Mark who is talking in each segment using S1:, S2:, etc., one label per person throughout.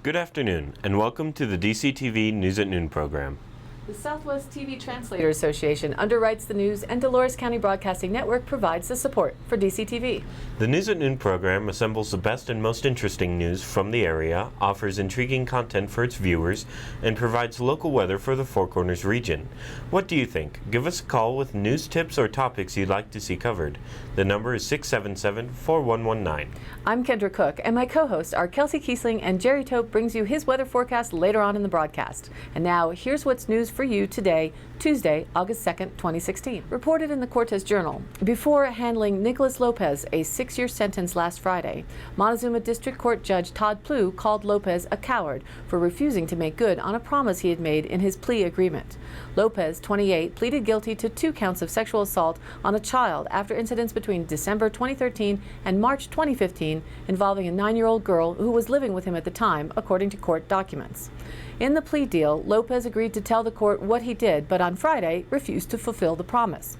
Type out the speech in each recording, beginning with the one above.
S1: Good afternoon, and welcome to the DCTV News at Noon program.
S2: The Southwest TV Translators Association underwrites the news, and Dolores County Broadcasting Network provides the support for DCTV.
S1: The News at Noon program assembles the best and most interesting news from the area, offers intriguing content for its viewers, and provides local weather for the Four Corners region. What do you think? Give us a call with news tips or topics you'd like to see covered. The number is 677-4119.
S2: I'm Kendra Cook, and my co-hosts are Kelsey Kiesling, and Jerry Tope brings you his weather forecast later on in the broadcast. And now, here's what's news for you today, Tuesday, August 2nd, 2016. Reported in the Cortez Journal, before handling Nicholas Lopez a 6-year sentence last Friday, Montezuma District Court Judge Todd Plew called Lopez a coward for refusing to make good on a promise he had made in his plea agreement. Lopez, 28, pleaded guilty to 2 counts of sexual assault on a child after incidents between December 2013 and March 2015 involving a 9-year-old girl who was living with him at the time, according to court documents. In the plea deal, Lopez agreed to tell the court what he did, but on Friday refused to fulfill the promise.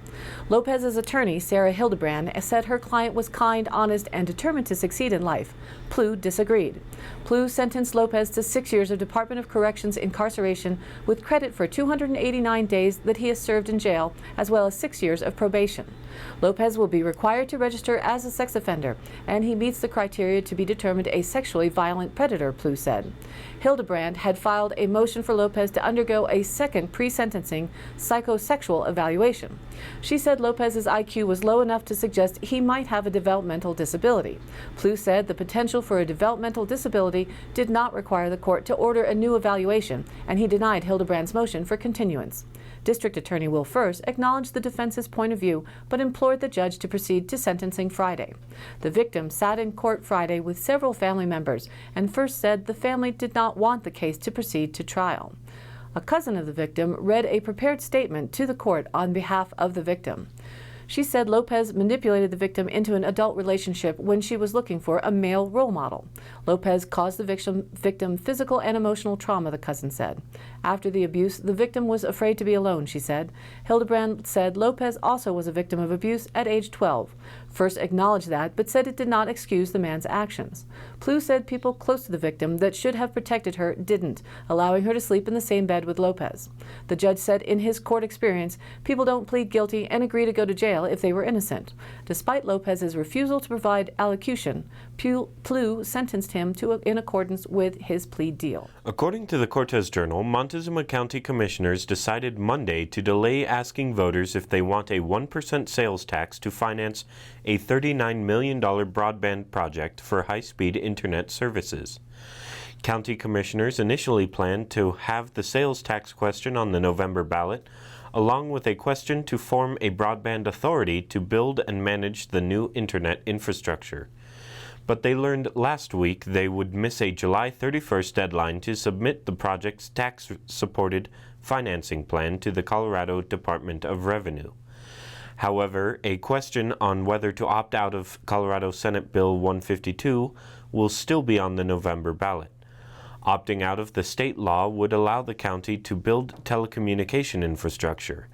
S2: Lopez's attorney, Sarah Hildebrand, said her client was kind, honest, and determined to succeed in life. Plew disagreed. Plew sentenced Lopez to 6 years of Department of Corrections incarceration with credit for 289 days that he has served in jail, as well as 6 years of probation. Lopez will be required to register as a sex offender, and he meets the criteria to be determined a sexually violent predator, Plew said. Hildebrand had filed a motion for Lopez to undergo a second pre-sentencing psychosexual evaluation. She said Lopez's IQ was low enough to suggest he might have a developmental disability. Plew said the potential for a developmental disability did not require the court to order a new evaluation, and he denied Hildebrand's motion for continuance. District Attorney Will First acknowledged the defense's point of view, but implored the judge to proceed to sentencing Friday. The victim sat in court Friday with several family members, and First said the family did not want the case to proceed to trial. A cousin of the victim read a prepared statement to the court on behalf of the victim. She said Lopez manipulated the victim into an adult relationship when she was looking for a male role model. Lopez caused the victim physical and emotional trauma, the cousin said. After the abuse, the victim was afraid to be alone, she said. Hildebrand said Lopez also was a victim of abuse at age 12. First acknowledged that, but said it did not excuse the man's actions. Plew said people close to the victim that should have protected her didn't, allowing her to sleep in the same bed with Lopez. The judge said in his court experience, people don't plead guilty and agree to go to jail if they were innocent. Despite Lopez's refusal to provide allocution, Plew sentenced him in accordance with his plea deal.
S1: According to the Cortez Journal, Montezuma County Commissioners decided Monday to delay asking voters if they want a 1% sales tax to finance a $39 million broadband project for high-speed internet services. County Commissioners initially planned to have the sales tax question on the November ballot, along with a question to form a broadband authority to build and manage the new internet infrastructure. But they learned last week they would miss a July 31st deadline to submit the project's tax-supported financing plan to the Colorado Department of Revenue. However, a question on whether to opt out of Colorado Senate Bill 152 will still be on the November ballot. Opting out of the state law would allow the county to build telecommunication infrastructure.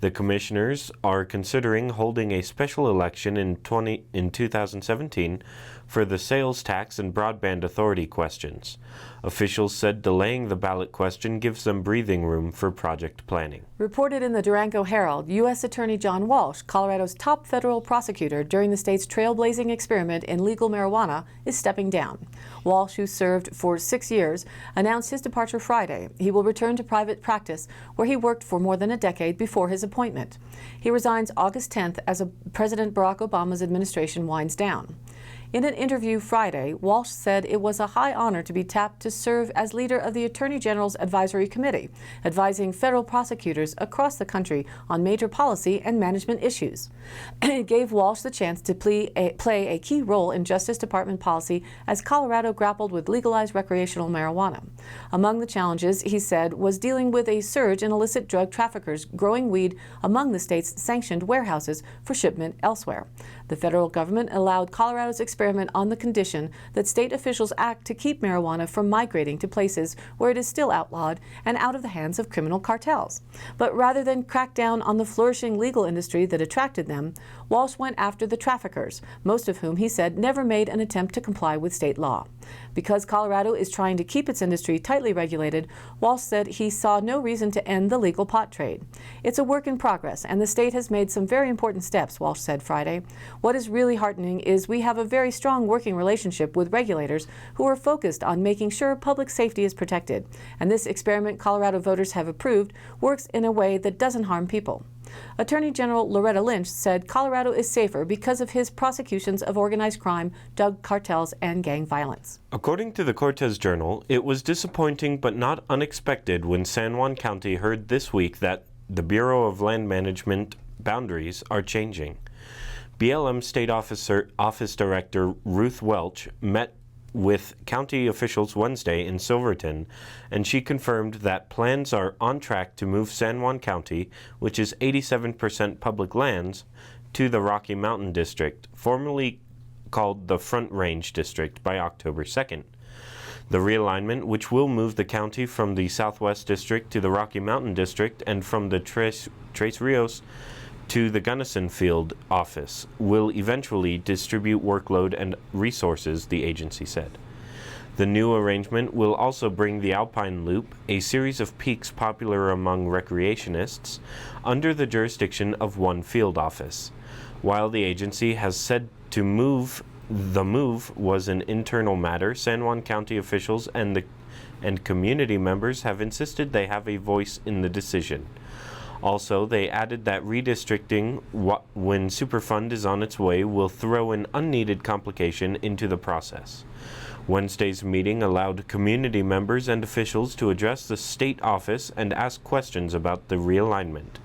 S1: The commissioners are considering holding a special election in 2017 for the sales tax and broadband authority questions. Officials said delaying the ballot question gives them breathing room for project planning.
S2: Reported in the Durango Herald, U.S. Attorney John Walsh, Colorado's top federal prosecutor during the state's trailblazing experiment in legal marijuana, is stepping down. Walsh, who served for 6 years, announced his departure Friday. He will return to private practice, where he worked for more than a decade before his appointment. He resigns August 10th as President Barack Obama's administration winds down. In an interview Friday, Walsh said it was a high honor to be tapped to serve as leader of the Attorney General's Advisory Committee, advising federal prosecutors across the country on major policy and management issues. It gave Walsh the chance to play a key role in Justice Department policy as Colorado grappled with legalized recreational marijuana. Among the challenges, he said, was dealing with a surge in illicit drug traffickers growing weed among the state's sanctioned warehouses for shipment elsewhere. The federal government allowed Colorado's experiment on the condition that state officials act to keep marijuana from migrating to places where it is still outlawed and out of the hands of criminal cartels. But rather than crack down on the flourishing legal industry that attracted them, Walsh went after the traffickers, most of whom he said never made an attempt to comply with state law. Because Colorado is trying to keep its industry tightly regulated, Walsh said he saw no reason to end the legal pot trade. It's a work in progress, and the state has made some very important steps, Walsh said Friday. What is really heartening is we have a very strong working relationship with regulators who are focused on making sure public safety is protected, and this experiment Colorado voters have approved works in a way that doesn't harm people. Attorney General Loretta Lynch said Colorado is safer because of his prosecutions of organized crime, drug cartels, and gang violence.
S1: According to the Cortez Journal, it was disappointing but not unexpected when San Juan County heard this week that the Bureau of Land Management boundaries are changing. BLM State Office Director Ruth Welch met with county officials Wednesday in Silverton, and she confirmed that plans are on track to move San Juan County, which is 87% public lands, to the Rocky Mountain District, formerly called the Front Range District, by October 2nd. The realignment, which will move the county from the Southwest District to the Rocky Mountain District and from the Tres Rios to the Gunnison Field office, will eventually distribute workload and resources, the agency said. The new arrangement will also bring the Alpine Loop, a series of peaks popular among recreationists, under the jurisdiction of one field office. While the agency has said the move was an internal matter, San Juan County officials and community members have insisted they have a voice in the decision. Also, they added that redistricting, when Superfund is on its way, will throw an unneeded complication into the process. Wednesday's meeting allowed community members and officials to address the state office and ask questions about the realignment.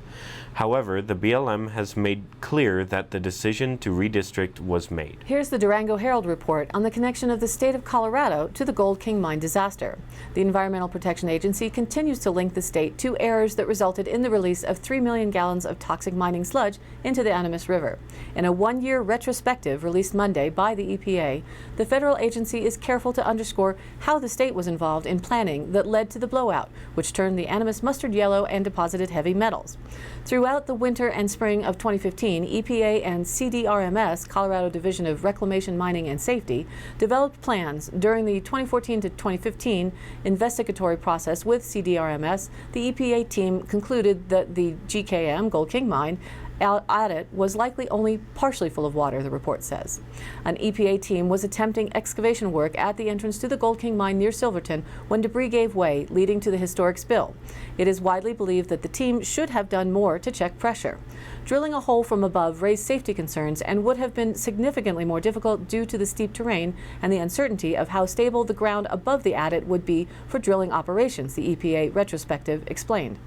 S1: However, the BLM has made clear that the decision to redistrict was made.
S2: Here's the Durango Herald report on the connection of the state of Colorado to the Gold King mine disaster. The Environmental Protection Agency continues to link the state to errors that resulted in the release of 3 million gallons of toxic mining sludge into the Animas River. In a one-year retrospective released Monday by the EPA, the federal agency is careful to underscore how the state was involved in planning that led to the blowout, which turned the Animas mustard yellow and deposited heavy metals. Throughout the winter and spring of 2015, EPA and CDRMS, Colorado Division of Reclamation, Mining and Safety, developed plans. During the 2014 to 2015 investigatory process with CDRMS, the EPA team concluded that the GKM, Gold King mine, at it was likely only partially full of water, the report says. An EPA team was attempting excavation work at the entrance to the Gold King mine near Silverton when debris gave way, leading to the historic spill. It is widely believed that the team should have done more to check pressure. Drilling a hole from above raised safety concerns and would have been significantly more difficult due to the steep terrain and the uncertainty of how stable the ground above the adit would be for drilling operations, the EPA retrospective explained.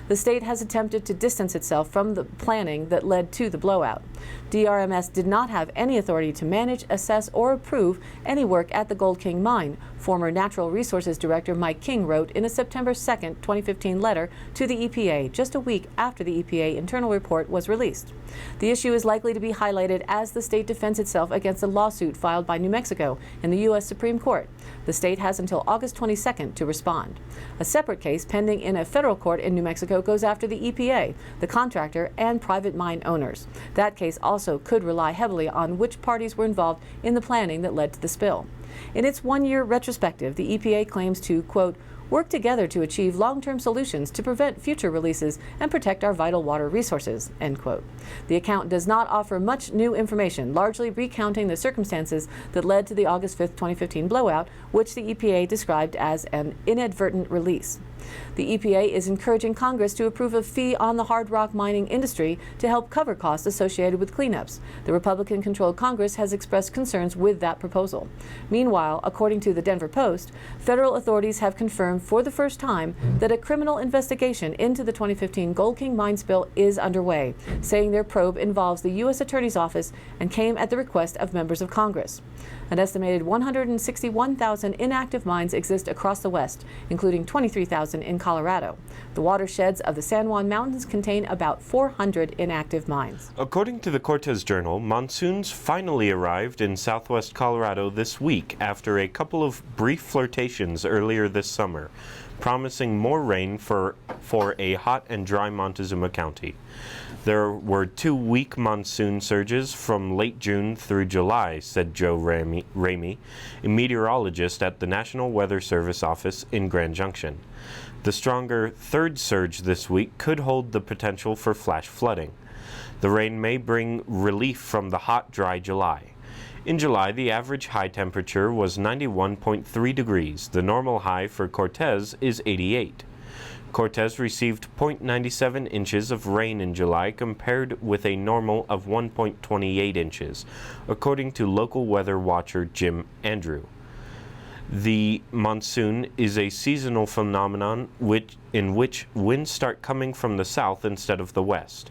S2: The state has attempted to distance itself from the planning that led to the blowout. DRMS did not have any authority to manage, assess, or approve any work at the Gold King mine, former Natural Resources Director Mike King wrote in a September 2, 2015 letter to the EPA just a week after the EPA internal report was released. The issue is likely to be highlighted as the state defends itself against a lawsuit filed by New Mexico in the U.S. Supreme Court. The state has until August 22nd to respond. A separate case pending in a federal court in New Mexico goes after the EPA, the contractor, and private mine owners. That case also could rely heavily on which parties were involved in the planning that led to the spill. In its one-year retrospective, the EPA claims to, quote, work together to achieve long-term solutions to prevent future releases and protect our vital water resources, end quote. The account does not offer much new information, largely recounting the circumstances that led to the August 5, 2015 blowout, which the EPA described as an inadvertent release. The EPA is encouraging Congress to approve a fee on the hard rock mining industry to help cover costs associated with cleanups. The Republican-controlled Congress has expressed concerns with that proposal. Meanwhile, according to the Denver Post, federal authorities have confirmed for the first time that a criminal investigation into the 2015 Gold King mine spill is underway, saying their probe involves the U.S. Attorney's Office and came at the request of members of Congress. An estimated 161,000 inactive mines exist across the West, including 23,000 30,000 in Colorado. The watersheds of the San Juan Mountains contain about 400 inactive mines.
S1: According to the Cortez Journal, monsoons finally arrived in southwest Colorado this week after a couple of brief flirtations earlier this summer, promising more rain for a hot and dry Montezuma County. There were 2 weak monsoon surges from late June through July, said Joe Ramey, a meteorologist at the National Weather Service office in Grand Junction. The stronger third surge this week could hold the potential for flash flooding. The rain may bring relief from the hot, dry July. In July, the average high temperature was 91.3 degrees. The normal high for Cortez is 88. Cortez received 0.97 inches of rain in July compared with a normal of 1.28 inches, according to local weather watcher Jim Andrew. The monsoon is a seasonal phenomenon in which winds start coming from the south instead of the west.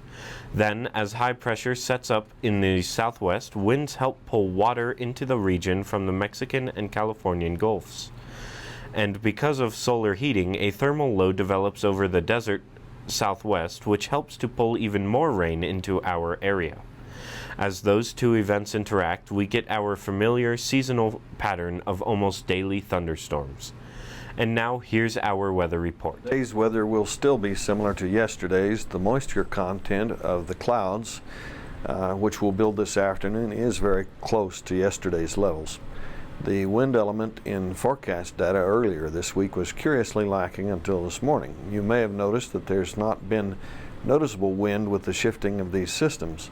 S1: Then, as high pressure sets up in the southwest, winds help pull water into the region from the Mexican and Californian Gulfs. And because of solar heating, a thermal low develops over the desert southwest, which helps to pull even more rain into our area. As those two events interact, we get our familiar seasonal pattern of almost daily thunderstorms. And now, here's our weather report.
S3: Today's weather will still be similar to yesterday's. The moisture content of the clouds, which will build this afternoon, is very close to yesterday's levels. The wind element in forecast data earlier this week was curiously lacking until this morning. You may have noticed that there's not been noticeable wind with the shifting of these systems.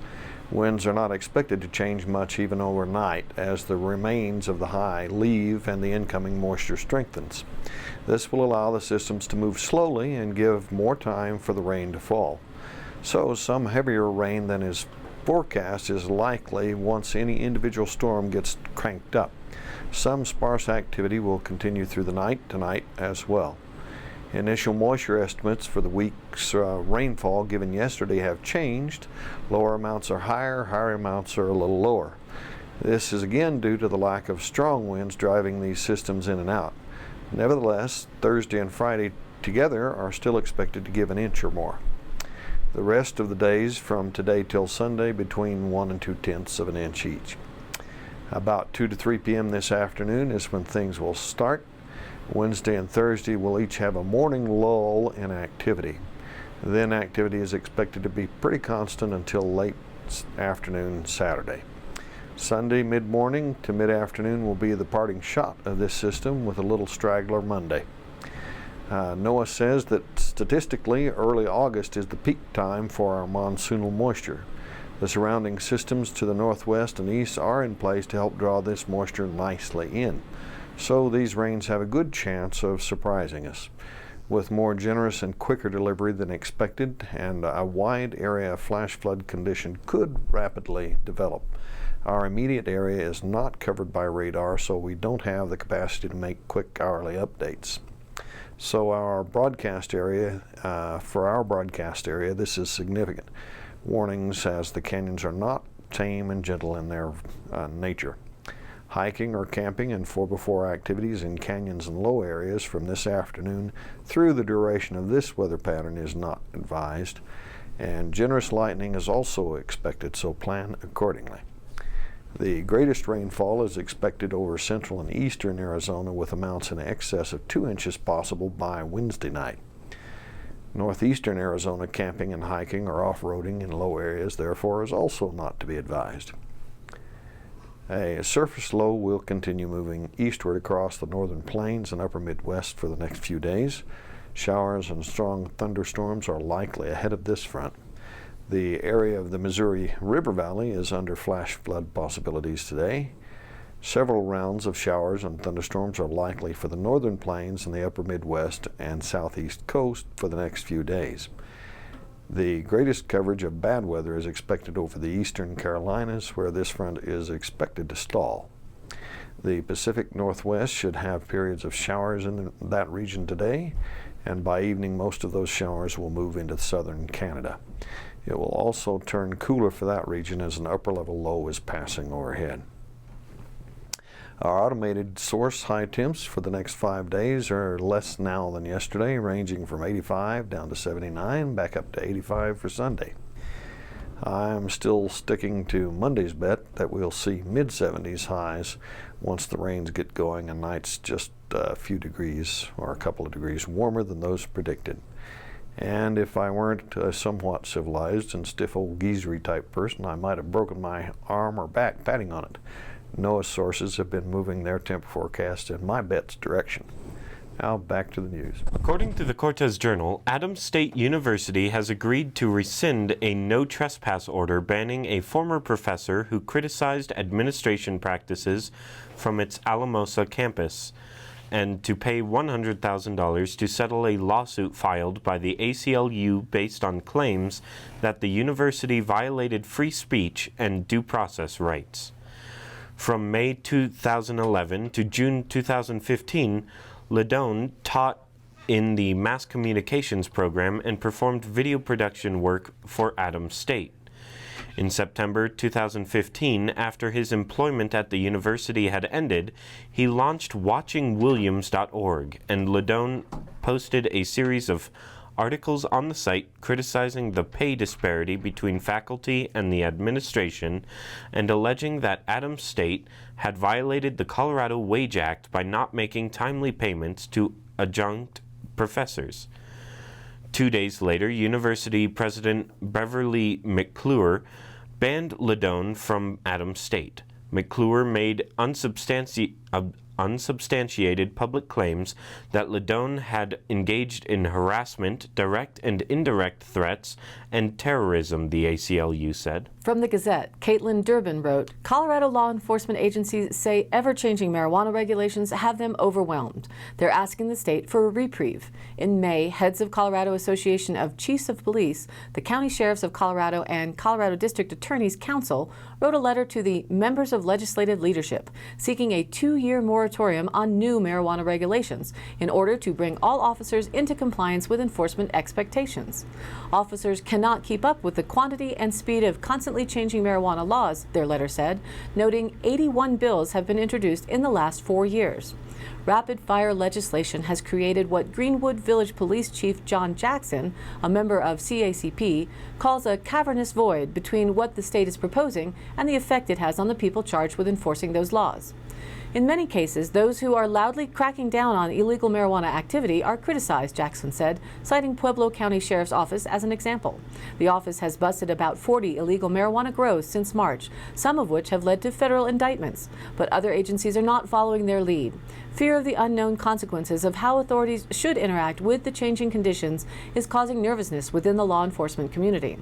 S3: Winds are not expected to change much even overnight as the remains of the high leave and the incoming moisture strengthens. This will allow the systems to move slowly and give more time for the rain to fall. So some heavier rain than is forecast is likely once any individual storm gets cranked up. Some sparse activity will continue through the night tonight as well. Initial moisture estimates for the week's rainfall given yesterday have changed. Lower amounts are higher, higher amounts are a little lower. This is again due to the lack of strong winds driving these systems in and out. Nevertheless, Thursday and Friday together are still expected to give an inch or more. The rest of the days from today till Sunday between 1 and 2/10 of an inch each. About 2 to 3 p.m. this afternoon is when things will start. Wednesday and Thursday will each have a morning lull in activity. Then activity is expected to be pretty constant until late afternoon Saturday. Sunday mid-morning to mid-afternoon will be the parting shot of this system with a little straggler Monday. NOAA says that statistically early August is the peak time for our monsoonal moisture. The surrounding systems to the northwest and east are in place to help draw this moisture nicely in. So these rains have a good chance of surprising us. With more generous and quicker delivery than expected, and a wide area flash flood condition could rapidly develop. Our immediate area is not covered by radar, so we don't have the capacity to make quick hourly updates. So our broadcast area, for our broadcast area, this is significant. Warnings as the canyons are not tame and gentle in their nature. Hiking or camping and 4x4 activities in canyons and low areas from this afternoon through the duration of this weather pattern is not advised, and generous lightning is also expected, so plan accordingly. The greatest rainfall is expected over central and eastern Arizona with amounts in excess of 2 inches possible by Wednesday night. Northeastern Arizona camping and hiking or off-roading in low areas, therefore, is also not to be advised. A surface low will continue moving eastward across the northern plains and upper Midwest for the next few days. Showers and strong thunderstorms are likely ahead of this front. The area of the Missouri River Valley is under flash flood possibilities today. Several rounds of showers and thunderstorms are likely for the northern plains and the upper Midwest and southeast coast for the next few days. The greatest coverage of bad weather is expected over the eastern Carolinas, where this front is expected to stall. The Pacific Northwest should have periods of showers in that region today, and by evening most of those showers will move into southern Canada. It will also turn cooler for that region as an upper level low is passing overhead. Our automated source high temps for the next 5 days are less now than yesterday, ranging from 85 down to 79, back up to 85 for Sunday. I'm still sticking to Monday's bet that we'll see mid-70s highs once the rains get going and nights just a few degrees or a couple of degrees warmer than those predicted. And if I weren't a somewhat civilized and stiff old geezery type person, I might have broken my arm or back patting on it. NOAA sources have been moving their temp forecast in my bet's direction. Now back to the news.
S1: According to the Cortez Journal, Adams State University has agreed to rescind a no trespass order banning a former professor who criticized administration practices from its Alamosa campus, and to pay $100,000 to settle a lawsuit filed by the ACLU based on claims that the university violated free speech and due process rights. From May 2011 to June 2015, Ledone taught in the mass communications program and performed video production work for Adams State. In September 2015, after his employment at the university had ended, he launched watchingwilliams.org, and Ledone posted a series of articles on the site criticizing the pay disparity between faculty and the administration and alleging that Adams State had violated the Colorado Wage Act by not making timely payments to adjunct professors. 2 days later, University President Beverly McClure banned Ledone from Adams State. McClure made unsubstantiated public claims that Ledone had engaged in harassment, direct and indirect threats, and terrorism, the ACLU said.
S2: From the Gazette, Caitlin Durbin wrote, Colorado law enforcement agencies say ever-changing marijuana regulations have them overwhelmed. They're asking the state for a reprieve. In May, heads of Colorado Association of Chiefs of Police, the County Sheriffs of Colorado, and Colorado District Attorneys Council wrote a letter to the members of legislative leadership seeking a 2-year moratorium on new marijuana regulations in order to bring all officers into compliance with enforcement expectations. Officers cannot keep up with the quantity and speed of constantly changing marijuana laws, their letter said, noting 81 bills have been introduced in the last 4 years. Rapid-fire legislation has created what Greenwood Village Police Chief John Jackson, a member of CACP, calls a cavernous void between what the state is proposing and the effect it has on the people charged with enforcing those laws. In many cases, those who are loudly cracking down on illegal marijuana activity are criticized, Jackson said, citing Pueblo County Sheriff's Office as an example. The office has busted about 40 illegal marijuana grows since March, some of which have led to federal indictments, but other agencies are not following their lead. Fear of the unknown consequences of how authorities should interact with the changing conditions is causing nervousness within the law enforcement community.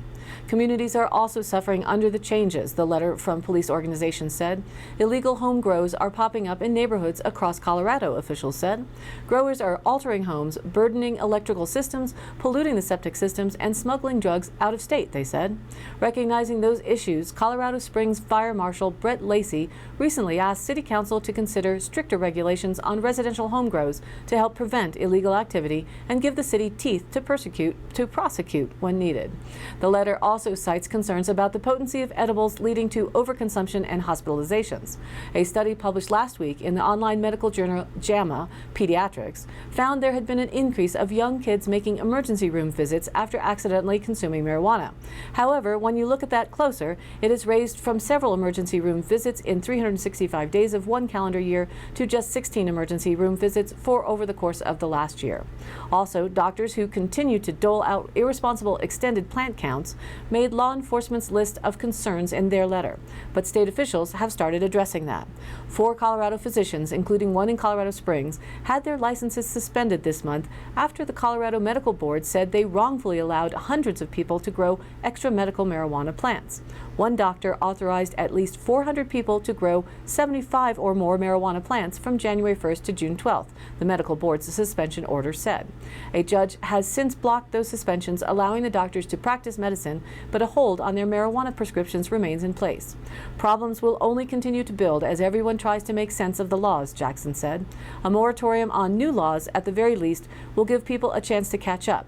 S2: Communities are also suffering under the changes, the letter from police organizations said. Illegal home grows are popping up in neighborhoods across Colorado, officials said. Growers are altering homes, burdening electrical systems, polluting the septic systems, and smuggling drugs out of state, they said. Recognizing those issues, Colorado Springs Fire Marshal Brett Lacey recently asked City Council to consider stricter regulations on residential home grows to help prevent illegal activity and give the city teeth to prosecute when needed. The letter also cites concerns about the potency of edibles leading to overconsumption and hospitalizations. A study published last week in the online medical journal JAMA Pediatrics found there had been an increase of young kids making emergency room visits after accidentally consuming marijuana. However, when you look at that closer, it is raised from several emergency room visits in 365 days of one calendar year to just 16 emergency room visits over the course of the last year. Also, doctors who continue to dole out irresponsible extended plant counts made law enforcement's list of concerns in their letter, but state officials have started addressing that. 4 Colorado physicians, including one in Colorado Springs, had their licenses suspended this month after the Colorado Medical Board said they wrongfully allowed hundreds of people to grow extra medical marijuana plants. One doctor authorized at least 400 people to grow 75 or more marijuana plants from January 1st to June 12th, the medical board's suspension order said. A judge has since blocked those suspensions, allowing the doctors to practice medicine, but a hold on their marijuana prescriptions remains in place. Problems will only continue to build as everyone tries to make sense of the laws, Jackson said. A moratorium on new laws, at the very least, will give people a chance to catch up.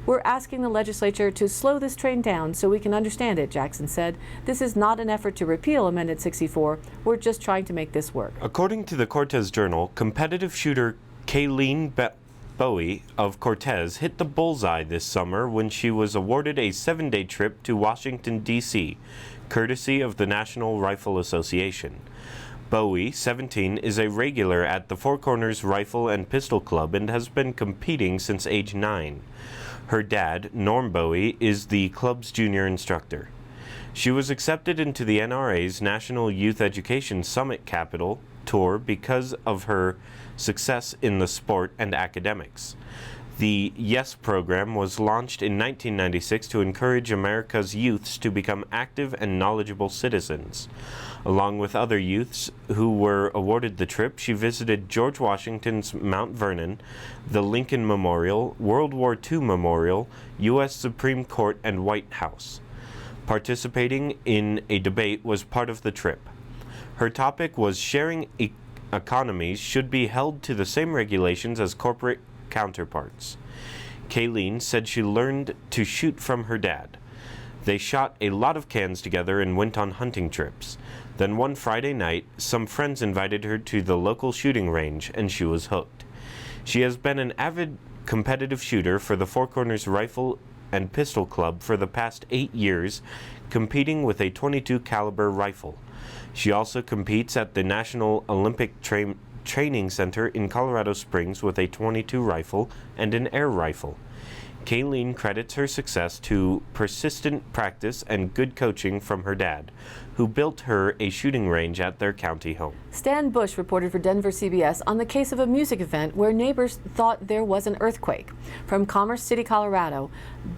S2: "We're asking the legislature to slow this train down so we can understand it," Jackson said. "This is not an effort to repeal Amendment 64. We're just trying to make this work."
S1: According to the Cortez Journal, competitive shooter Kayleen Bowie of Cortez hit the bullseye this summer when she was awarded a 7-day trip to Washington, D.C., courtesy of the National Rifle Association. Bowie, 17, is a regular at the Four Corners Rifle and Pistol Club and has been competing since age 9. Her dad, Norm Bowie, is the club's junior instructor. She was accepted into the NRA's National Youth Education Summit Capital Tour because of her success in the sport and academics. The YES program was launched in 1996 to encourage America's youths to become active and knowledgeable citizens. Along with other youths who were awarded the trip, she visited George Washington's Mount Vernon, the Lincoln Memorial, World War II Memorial, U.S. Supreme Court, and White House. Participating in a debate was part of the trip. Her topic was sharing economies should be held to the same regulations as corporate counterparts. Kayleen said she learned to shoot from her dad. They shot a lot of cans together and went on hunting trips. Then one Friday night, some friends invited her to the local shooting range, and she was hooked. She has been an avid competitive shooter for the Four Corners Rifle and Pistol Club for the past 8 years, competing with a .22 caliber rifle. She also competes at the National Olympic Training Center in Colorado Springs with a .22 rifle and an air rifle. Kayleen credits her success to persistent practice and good coaching from her dad, who built her a shooting range at their county home.
S2: Stan Bush reported for Denver CBS on the case of a music event where neighbors thought there was an earthquake. From Commerce City, Colorado,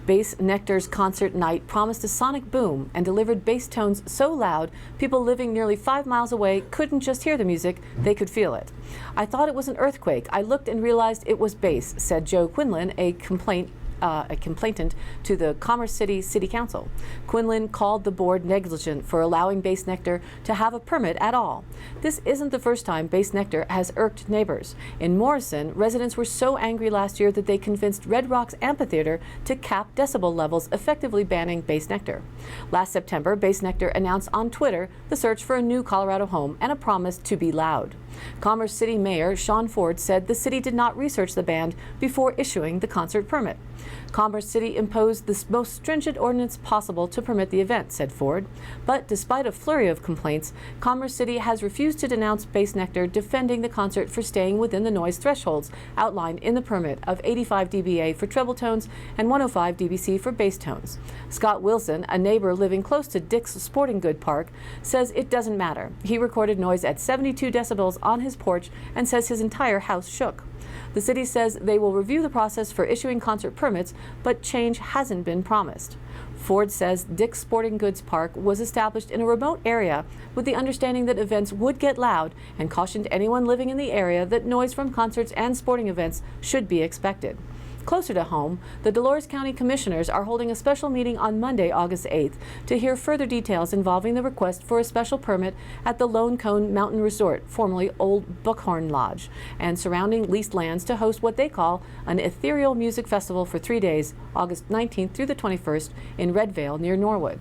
S2: Bass Nectar's concert night promised a sonic boom and delivered bass tones so loud people living nearly 5 miles away couldn't just hear the music, they could feel it. "I thought it was an earthquake. I looked and realized it was bass," said Joe Quinlan, a complainant to the Commerce City City Council. Quinlan called the board negligent for allowing Bass Nectar to have a permit at all. This isn't the first time Bass Nectar has irked neighbors. In Morrison, residents were so angry last year that they convinced Red Rocks Amphitheater to cap decibel levels, effectively banning Bass Nectar. Last September, Bass Nectar announced on Twitter the search for a new Colorado home and a promise to be loud. Commerce City Mayor Sean Ford said the city did not research the band before issuing the concert permit. Commerce City imposed the most stringent ordinance possible to permit the event, said Ford. But despite a flurry of complaints, Commerce City has refused to denounce Bass Nectar, defending the concert for staying within the noise thresholds outlined in the permit of 85 dBA for treble tones and 105 dBc for bass tones. Scott Wilson, a neighbor living close to Dick's Sporting Good Park, says it doesn't matter. He recorded noise at 72 decibels on his porch and says his entire house shook. The city says they will review the process for issuing concert permits, but change hasn't been promised. Ford says Dick's Sporting Goods Park was established in a remote area with the understanding that events would get loud, and cautioned anyone living in the area that noise from concerts and sporting events should be expected. Closer to home, the Dolores County Commissioners are holding a special meeting on Monday, August 8th, to hear further details involving the request for a special permit at the Lone Cone Mountain Resort, formerly Old Buckhorn Lodge, and surrounding leased lands to host what they call an ethereal music festival for 3 days, August 19th through the 21st, in Red Vale near Norwood.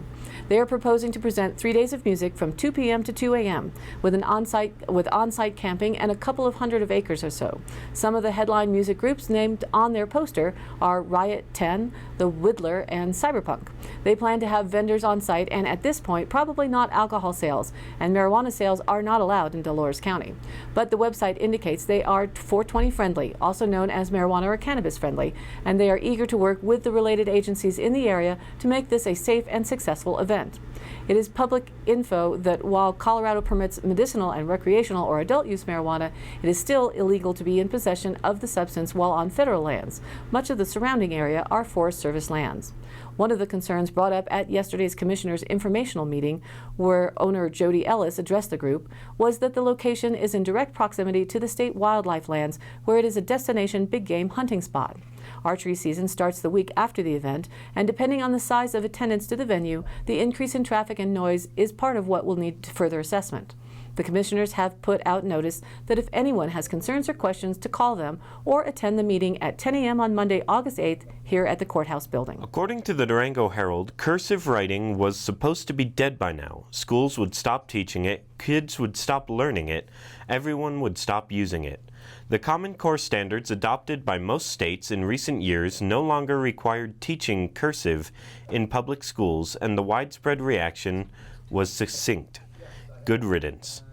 S2: They are proposing to present 3 days of music from 2 p.m. to 2 a.m. with on-site camping and a couple of hundred of acres or so. Some of the headline music groups named on their poster are Riot 10, The Whittler, and Cyberpunk. They plan to have vendors on site, and at this point, probably not alcohol sales, and marijuana sales are not allowed in Dolores County. But the website indicates they are 420 friendly, also known as marijuana or cannabis friendly, and they are eager to work with the related agencies in the area to make this a safe and successful event. It is public info that while Colorado permits medicinal and recreational or adult use marijuana, it is still illegal to be in possession of the substance while on federal lands. Much of the surrounding area are Forest Service lands. One of the concerns brought up at yesterday's commissioners' informational meeting, where owner Jody Ellis addressed the group, was that the location is in direct proximity to the state wildlife lands, where it is a destination big game hunting spot. Archery season starts the week after the event, and depending on the size of attendance to the venue, the increase in traffic and noise is part of what will need further assessment. The commissioners have put out notice that if anyone has concerns or questions, to call them or attend the meeting at 10 a.m. on Monday, August 8th, here at the courthouse building.
S1: According to the Durango Herald, cursive writing was supposed to be dead by now. Schools would stop teaching it, kids would stop learning it, everyone would stop using it. The Common Core standards adopted by most states in recent years no longer required teaching cursive in public schools, and the widespread reaction was succinct. Good riddance.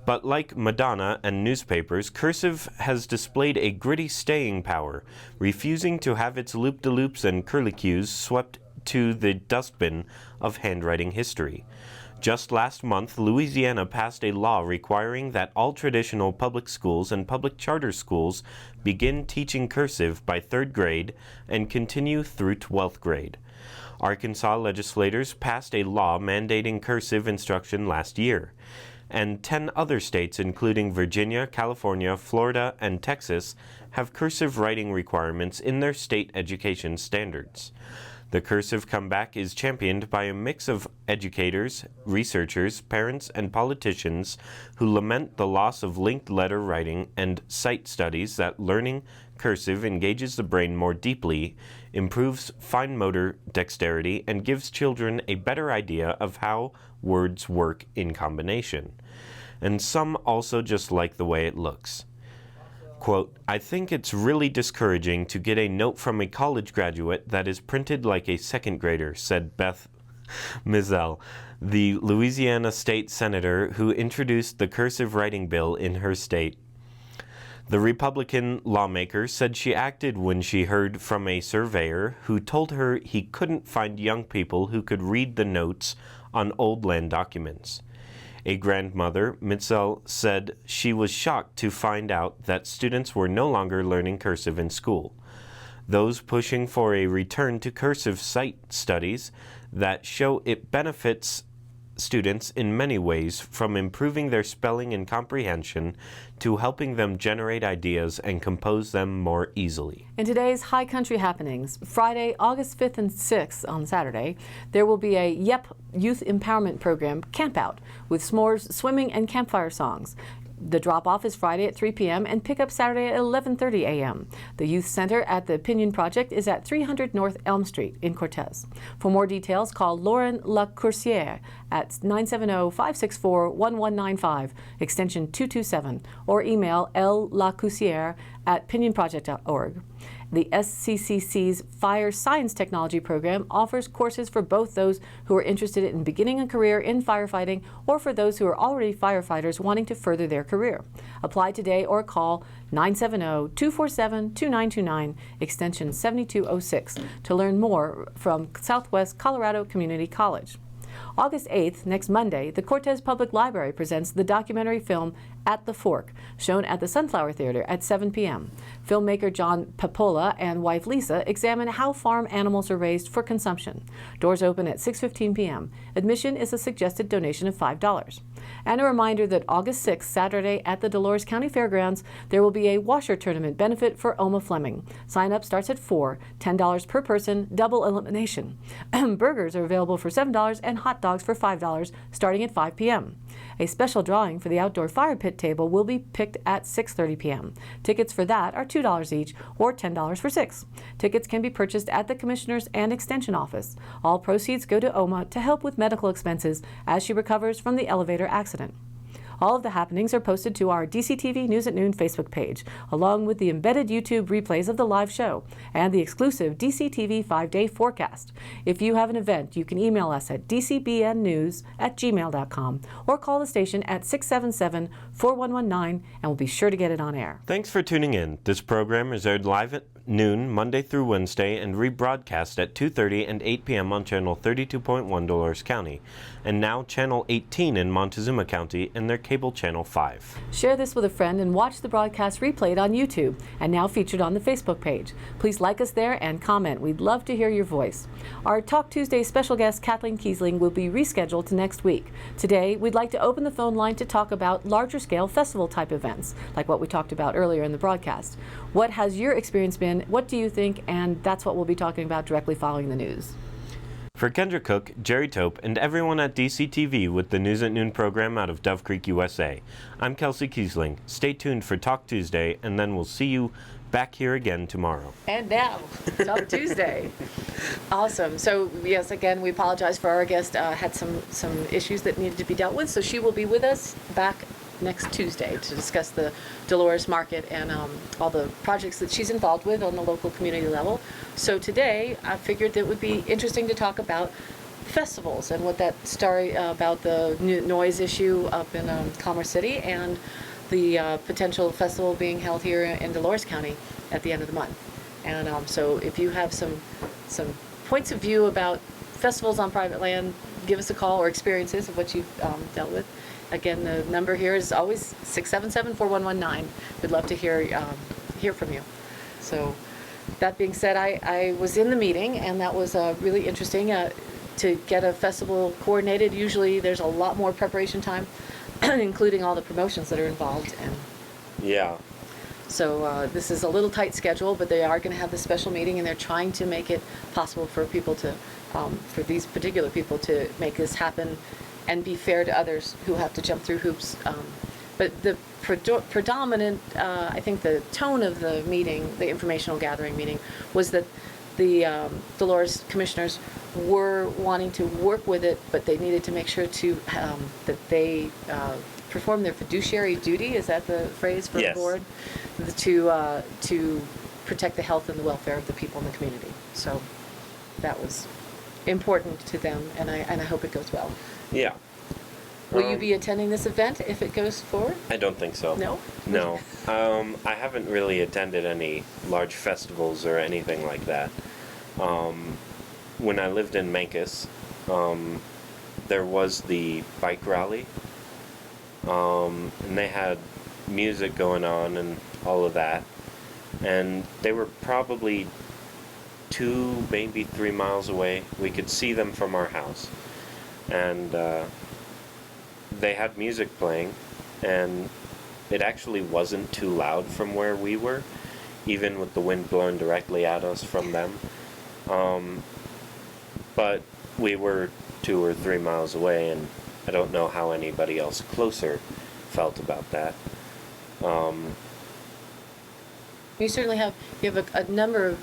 S1: But like Madonna and newspapers, cursive has displayed a gritty staying power, refusing to have its loop-de-loops and curlicues swept to the dustbin of handwriting history. Just last month, Louisiana passed a law requiring that all traditional public schools and public charter schools begin teaching cursive by 3rd grade and continue through 12th grade. Arkansas legislators passed a law mandating cursive instruction last year, and 10 other states, including Virginia, California, Florida, and Texas, have cursive writing requirements in their state education standards. The cursive comeback is championed by a mix of educators, researchers, parents, and politicians who lament the loss of linked letter writing and cite studies that learning cursive engages the brain more deeply, improves fine motor dexterity, and gives children a better idea of how words work in combination. And some also just like the way it looks. Quote, "I think it's really discouraging to get a note from a college graduate that is printed like a second grader," said Beth Mizell, the Louisiana state senator who introduced the cursive writing bill in her state. The Republican lawmaker said she acted when she heard from a surveyor who told her he couldn't find young people who could read the notes on old land documents. A grandmother, Mitzel, said she was shocked to find out that students were no longer learning cursive in school. Those pushing for a return to cursive cite studies that show it benefits students in many ways, from improving their spelling and comprehension to helping them generate ideas and compose them more easily.
S2: In today's High Country happenings, Friday, August 5th and 6th on Saturday, there will be a Youth Empowerment Program campout with s'mores, swimming, and campfire songs. The drop-off is Friday at 3 p.m. and pick-up Saturday at 11:30 a.m. The Youth Center at the Pinion Project is at 300 North Elm Street in Cortez. For more details, call Lauren LaCourciere at 970-564-1195, extension 227, or email llacourciere@pinionproject.org. The SCCC's Fire Science Technology program offers courses for both those who are interested in beginning a career in firefighting or for those who are already firefighters wanting to further their career. Apply today or call 970-247-2929, extension 7206, to learn more from Southwest Colorado Community College. August 8th, next Monday, the Cortez Public Library presents the documentary film At the Fork, shown at the Sunflower Theater at 7 p.m. Filmmaker John Papola and wife Lisa examine how farm animals are raised for consumption. Doors open at 6:15 p.m. Admission is a suggested donation of $5. And a reminder that August 6th, Saturday, at the Dolores County Fairgrounds, there will be a washer tournament benefit for Oma Fleming. Sign-up starts at $4, $10 per person, double elimination. Burgers are available for $7 and hot dogs for $5, starting at 5 p.m. A special drawing for the outdoor fire pit table will be picked at 6:30 p.m. Tickets for that are $2 each, or $10 for 6. Tickets can be purchased at the Commissioner's and Extension Office. All proceeds go to Oma to help with medical expenses as she recovers from the elevator accident. All of the happenings are posted to our DCTV News at Noon Facebook page, along with the embedded YouTube replays of the live show and the exclusive DCTV 5-day forecast. If you have an event, you can email us at dcbnnews@gmail.com or call the station at 677-4119, and we'll be sure to get it on air.
S1: Thanks for tuning in. This program is aired live at noon, Monday through Wednesday, and rebroadcast at 2:30 and 8 p.m. on Channel 32.1 Dolores County, and now Channel 18 in Montezuma County and their cable Channel 5.
S2: Share this with a friend and watch the broadcast replayed on YouTube and now featured on the Facebook page. Please like us there and comment. We'd love to hear your voice. Our Talk Tuesday special guest, Kathleen Kiesling, will be rescheduled to next week. Today, we'd like to open the phone line to talk about larger scale festival type events, like what we talked about earlier in the broadcast. What has your experience been? What do you think? And that's what we'll be talking about directly following the news.
S1: For Kendra Cook, Jerry Tope, and everyone at DCTV with the News at Noon program out of Dove Creek, USA, I'm Kelsey Kiesling. Stay tuned for Talk Tuesday, and then we'll see you back here again tomorrow.
S2: And now, Talk Tuesday. Awesome. So yes, again, we apologize for our guest had some issues that needed to be dealt with. So she will be with us back next Tuesday to discuss the Dolores Market and all the projects that she's involved with on the local community level. So today, I figured it would be interesting to talk about festivals and what that story about the noise issue up in Commerce City and the potential festival being held here in Dolores County at the end of the month. And so if you have some points of view about festivals on private land, give us a call, or experiences of what you've dealt with. Again, the number here is always 677-4119. We'd love to hear from you. So that being said, I was in the meeting, and that was really interesting to get a festival coordinated. Usually there's a lot more preparation time, including all the promotions that are involved. And
S1: Yeah.
S2: so this is a little tight schedule, but they are going to have this special meeting, and they're trying to make it possible for people to, for these particular people to make this happen and be fair to others who have to jump through hoops. But the predominant, I think the tone of the meeting, the informational gathering meeting, was that the Dolores commissioners were wanting to work with it, but they needed to make sure to that they perform their fiduciary duty. Is that the phrase for
S1: Yes.
S2: the board? To protect the health and the welfare of the people in the community. So that was important to them, and I hope it goes well.
S1: Yeah.
S2: Will you be attending this event if it goes forward?
S1: I don't think so.
S2: No?
S1: No. I haven't really attended any large festivals or anything like that. When I lived in Mancus, there was the bike rally, and they had music going on and all of that, and they were probably 2, maybe 3 miles away. We could see them from our house, and they had music playing, and it actually wasn't too loud from where we were, even with the wind blowing directly at us from them. But we were 2 or 3 miles away, and I don't know how anybody else closer felt about that.
S2: You certainly have a number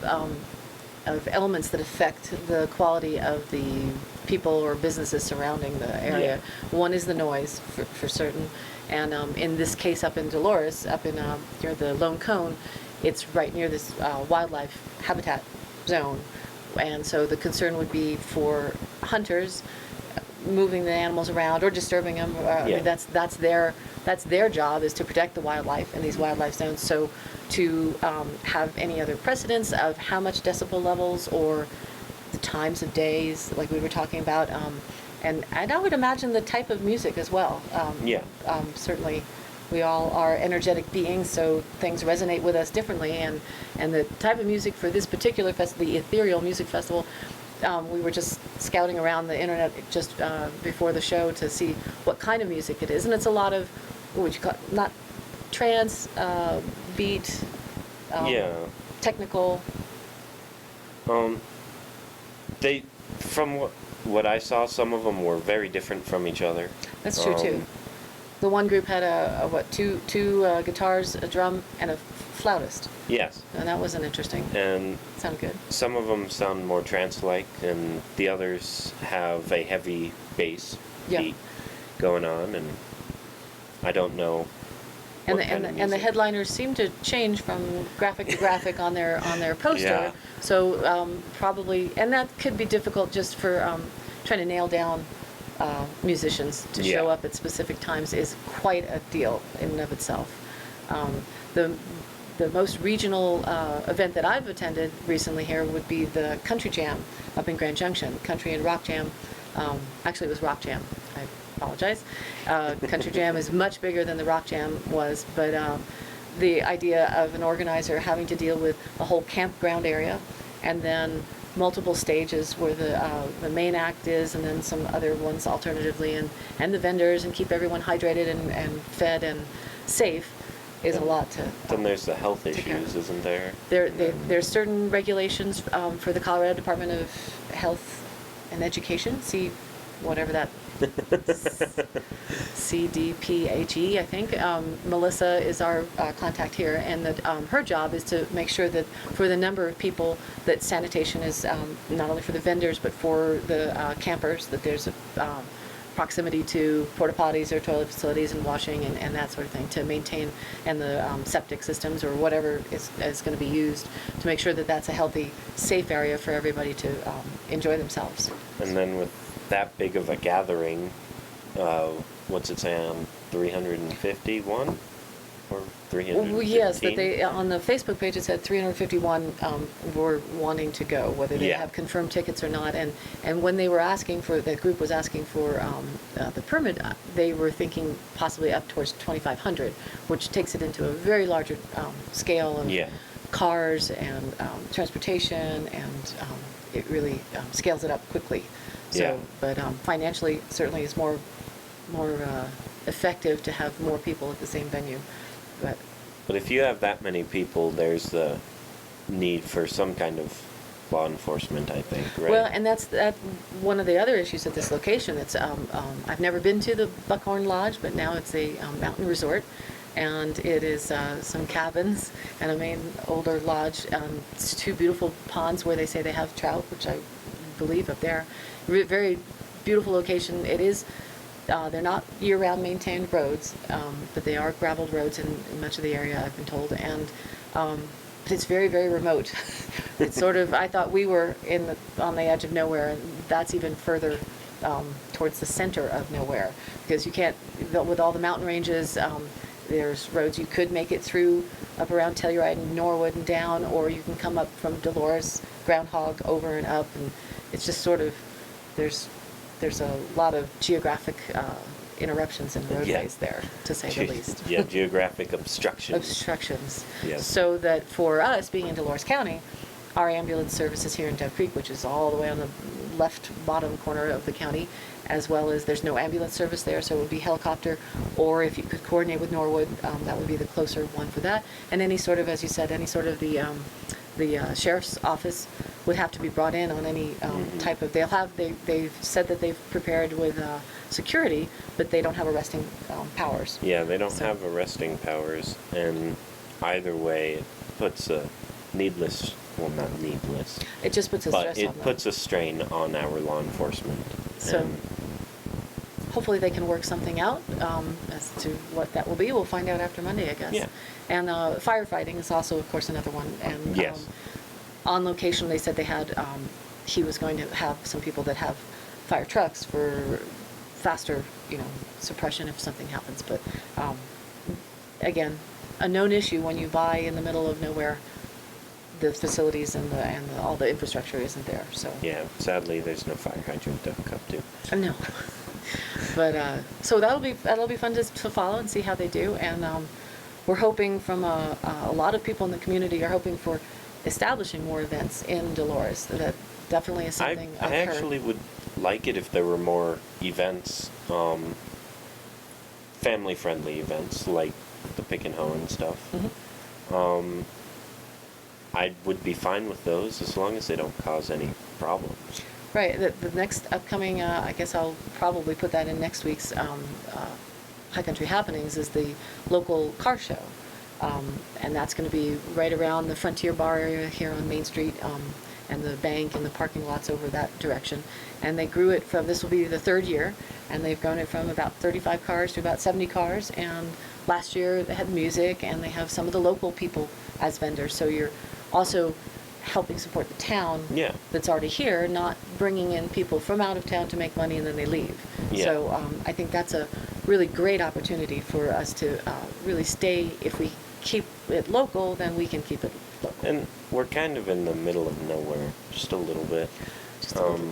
S2: of elements that affect the quality of the people or businesses surrounding the area.
S1: Yeah.
S2: One is the noise, for certain, and in this case up in Dolores, up in near the Lone Cone, it's right near this wildlife habitat zone, and so the concern would be for hunters moving the animals around or disturbing them. I mean, that's their job, is to protect the wildlife in these wildlife zones. So to have any other precedents of how much decibel levels or the times of days, like we were talking about, and I would imagine the type of music as well. Certainly, we all are energetic beings, so things resonate with us differently, and the type of music for this particular festival, the Ethereal Music Festival, we were just scouting around the internet just before the show to see what kind of music it is, and it's a lot of, what would you call it, not trance, beat, technical.
S1: They, from what I saw, some of them were very different from each other.
S2: That's true too. The one group had two guitars, a drum, and a flautist.
S1: Yes.
S2: And that wasn't interesting.
S1: And
S2: sounded good.
S1: Some of them sound more trance-like, and the others have a heavy bass beat going on, and I don't know.
S2: And the headliners seem to change from graphic to graphic on their poster.
S1: Yeah.
S2: So probably, and that could be difficult just for trying to nail down musicians to show up at specific times is quite a deal in and of itself. The most regional event that I've attended recently here would be the Country Jam up in Grand Junction. Country and Rock Jam. Actually, it was Rock Jam. I apologize. Country Jam is much bigger than the Rock Jam was, but the idea of an organizer having to deal with a whole campground area and then multiple stages where the main act is, and then some other ones alternatively, and the vendors, and keep everyone hydrated and fed and safe is a lot to.
S1: Then there's the health issues, isn't there?
S2: There's certain regulations for the Colorado Department of Health and Education, whatever that CDPHE, I think. Melissa is our contact here, and that her job is to make sure that for the number of people that sanitation is not only for the vendors but for the campers, that there's a proximity to porta potties or toilet facilities and washing and that sort of thing to maintain, and the septic systems or whatever is going to be used to make sure that that's a healthy, safe area for everybody to enjoy themselves.
S1: And then with that big of a gathering, what's it say on 351 or 315?
S2: Well, yes, but they on the Facebook page it said 351 were wanting to go, whether they have confirmed tickets or not. And when they were asking for, the group was asking for the permit, they were thinking possibly up towards 2,500, which takes it into a very larger scale of cars and transportation, and it really scales it up quickly. So, but financially, certainly is more effective to have more people at the same venue.
S1: But if you have that many people, there's the need for some kind of law enforcement, I think, right?
S2: Well, and that's one of the other issues at this location. It's I've never been to the Buckhorn Lodge, but now it's a mountain resort, and it is some cabins and a main older lodge. It's 2 beautiful ponds where they say they have trout, which I believe up there. Very beautiful location. It is. They're not year-round maintained roads, but they are graveled roads in much of the area, I've been told, and but it's very, very remote. It's sort of, I thought we were on the edge of nowhere, and that's even further towards the center of nowhere, because you can't, with all the mountain ranges, there's roads you could make it through up around Telluride and Norwood and down, or you can come up from Dolores, Groundhog, over and up, and it's just sort of, there's a lot of geographic interruptions in roadways there, to say the least.
S1: Yeah, geographic obstructions.
S2: Obstructions.
S1: Yes.
S2: So that for us, being in Dolores County, our ambulance service is here in Dove Creek, which is all the way on the left bottom corner of the county, as well as there's no ambulance service there, so it would be helicopter, or if you could coordinate with Norwood, that would be the closer one for that. And any sort of, as you said, any sort of the sheriff's office would have to be brought in on any type of, they've said that they've prepared with security, but they don't have arresting powers.
S1: Yeah, they don't have arresting powers, and either way it puts a needless, well, not needless,
S2: it just puts a stress on them.
S1: But it puts a strain on our law enforcement.
S2: So hopefully they can work something out as to what that will be. We'll find out after Monday, I guess. Yeah. And firefighting is also, of course, another one. And
S1: yes.
S2: On location, they said they had, he was going to have some people that have fire trucks for faster, suppression if something happens. But again, a known issue when you buy in the middle of nowhere. The facilities and all the infrastructure isn't there. So
S1: yeah, sadly, there's no fire hydrant to hook up to.
S2: No. But so that'll be fun to follow and see how they do. And we're hoping from a lot of people in the community are hoping for establishing more events in Dolores. That definitely is something
S1: I actually would like it if there were more events, family-friendly events like the pick and hoe and stuff. Mm-hmm. I would be fine with those as long as they don't cause any problems.
S2: Right. The next upcoming, I guess I'll probably put that in next week's High Country Happenings, is the local car show. And that's going to be right around the Frontier Bar area here on Main Street, and the bank and the parking lots over that direction. And they grew it from, this will be the 3rd year, and they've grown it from about 35 cars to about 70 cars. And last year they had music, and they have some of the local people as vendors. So you're also helping support the town that's already here, not bringing in people from out of town to make money and then they leave. Yeah. So I think that's a really great opportunity for us to really stay. If we keep it local, then we can keep it local.
S1: And we're kind of in the middle of nowhere, just a little bit.
S2: Just a little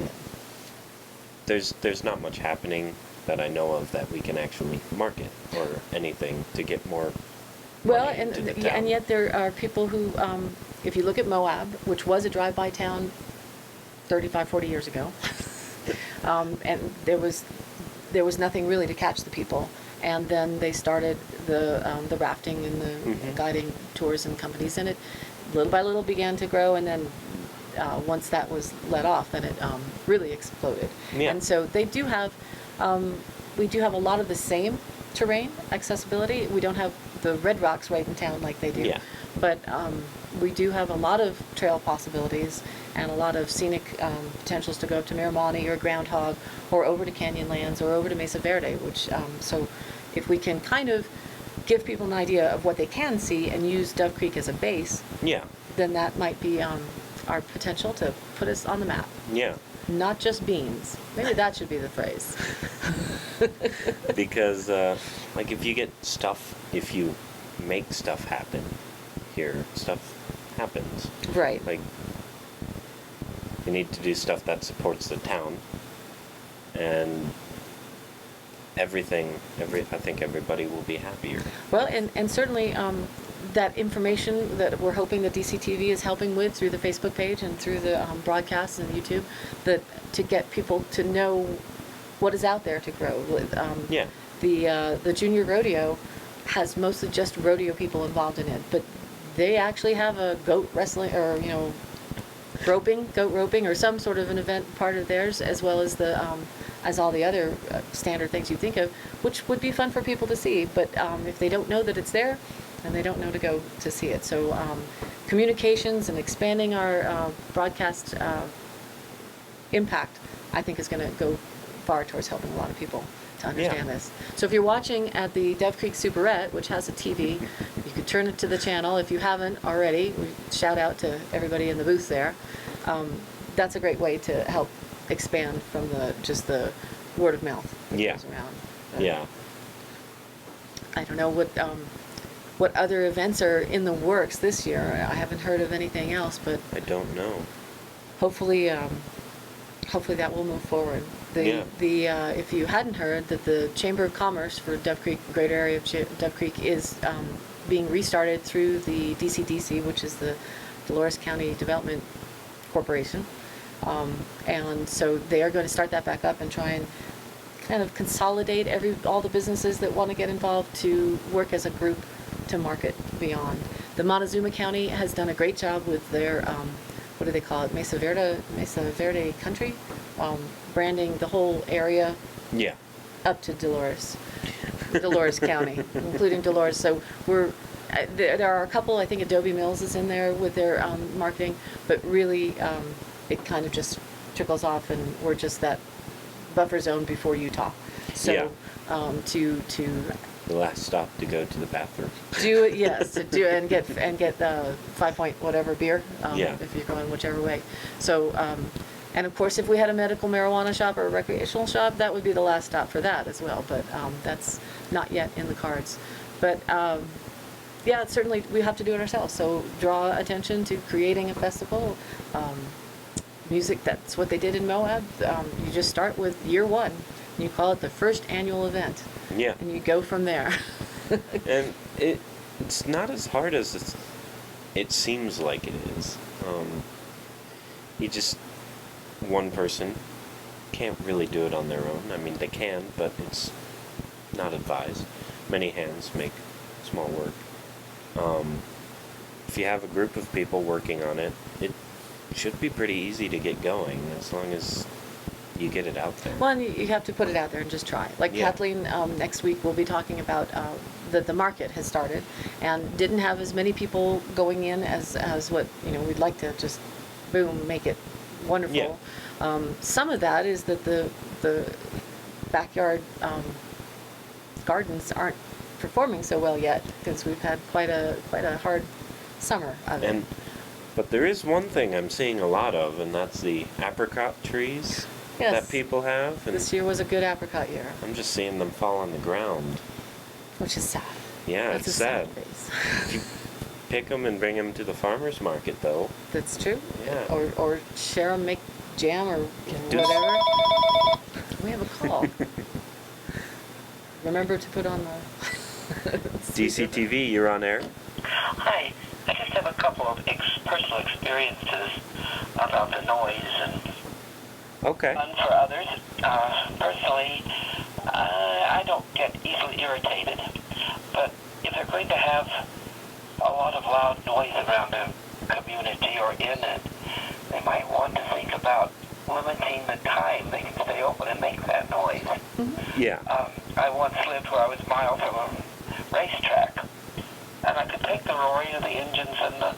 S2: bit.
S1: There's not much happening that I know of that we can actually market or anything to get more money into the town.
S2: And yet there are people who, if you look at Moab, which was a drive-by town 35, 40 years ago, and there was nothing really to catch the people. And then they started the rafting and the guiding tours and companies, and it little by little began to grow. And then once that was let off, then it really exploded.
S1: Yeah.
S2: And so they do have, we do have a lot of the same terrain accessibility. We don't have the red rocks right in town like they do.
S1: Yeah.
S2: But we do have a lot of trail possibilities and a lot of scenic potentials to go up to Miramonte or Groundhog or over to Canyonlands or over to Mesa Verde, which, so if we can kind of give people an idea of what they can see and use Dove Creek as a base,
S1: Yeah.
S2: then that might be our potential to put us on the map.
S1: Yeah.
S2: Not just beans. Maybe that should be the phrase.
S1: Because, like, if you make stuff happen here, stuff happens.
S2: Right.
S1: Like, you need to do stuff that supports the town, and I think everybody will be happier.
S2: Well, and certainly that information that we're hoping that DCTV is helping with through the Facebook page and through the broadcasts and YouTube, that to get people to know what is out there to grow.
S1: Yeah.
S2: The junior rodeo has mostly just rodeo people involved in it, but they actually have a goat wrestling or goat roping or some sort of an event part of theirs, as well as the as all the other standard things you think of, which would be fun for people to see. But if they don't know that it's there, then they don't know to go to see it. So communications and expanding our broadcast impact, I think, is going to go far towards helping a lot of people to understand this. So if you're watching at the Dove Creek Superette, which has a TV, you could turn it to the channel. If you haven't already, we shout out to everybody in the booth there. That's a great way to help expand from just the word of mouth that goes around.
S1: Yeah.
S2: I don't know what other events are in the works this year. I haven't heard of anything else, but
S1: I don't know.
S2: hopefully that will move forward. If you hadn't heard, that the Chamber of Commerce for Dove Creek, greater area of Dove Creek, is being restarted through the DCDC, which is the Dolores County Development Corporation. And so they are going to start that back up and try and kind of consolidate all the businesses that want to get involved to work as a group to market beyond. The Montezuma County has done a great job with their, what do they call it, Mesa Verde Country, branding the whole area up to Dolores County, including Dolores. So there are a couple, I think Adobe Mills is in there with their marketing, but really it kind of just trickles off, and we're just that buffer zone before Utah. So to
S1: The last stop to go to the bathroom.
S2: and get 5 point whatever beer if you're going whichever way. So and of course, if we had a medical marijuana shop or a recreational shop, that would be the last stop for that as well. But that's not yet in the cards. But certainly we have to do it ourselves. So draw attention to creating a festival. Music, that's what they did in Moab. You just start with year one. And you call it the first annual event.
S1: Yeah.
S2: And you go from there.
S1: And it's not as hard as it seems like it is. One person can't really do it on their own. I mean, they can, but it's not advised. Many hands make small work. If you have a group of people working on it, it should be pretty easy to get going, as long as you get it out there.
S2: Well, and you have to put it out there and just try. Like Kathleen, next week we'll be talking about that the market has started and didn't have as many people going in as what we'd like to just boom make it wonderful.
S1: Yeah.
S2: Some of that is that the backyard gardens aren't performing so well yet because we've had quite a hard summer of it.
S1: But there is one thing I'm seeing a lot of, and that's the apricot trees that people have. And
S2: this year was a good apricot year.
S1: I'm just seeing them fall on the ground.
S2: Which is sad.
S1: Yeah,
S2: That's
S1: it's
S2: a
S1: sad.
S2: face.
S1: If you pick them and bring them to the farmer's market, though.
S2: That's true.
S1: Yeah.
S2: Or share them, make jam or whatever. We have a call. Remember to put on the...
S1: DCTV, you're on air.
S4: Hi. I just have a couple of personal experiences about the noise and
S1: Okay.
S4: fun for others. Personally, I don't get easily irritated, but if they're going to have a lot of loud noise around a community or in it, they might want to think about limiting the time they can stay open and make that noise.
S1: Yeah.
S4: I once lived where I was miles from a racetrack, and I could take the roaring of the engines and the,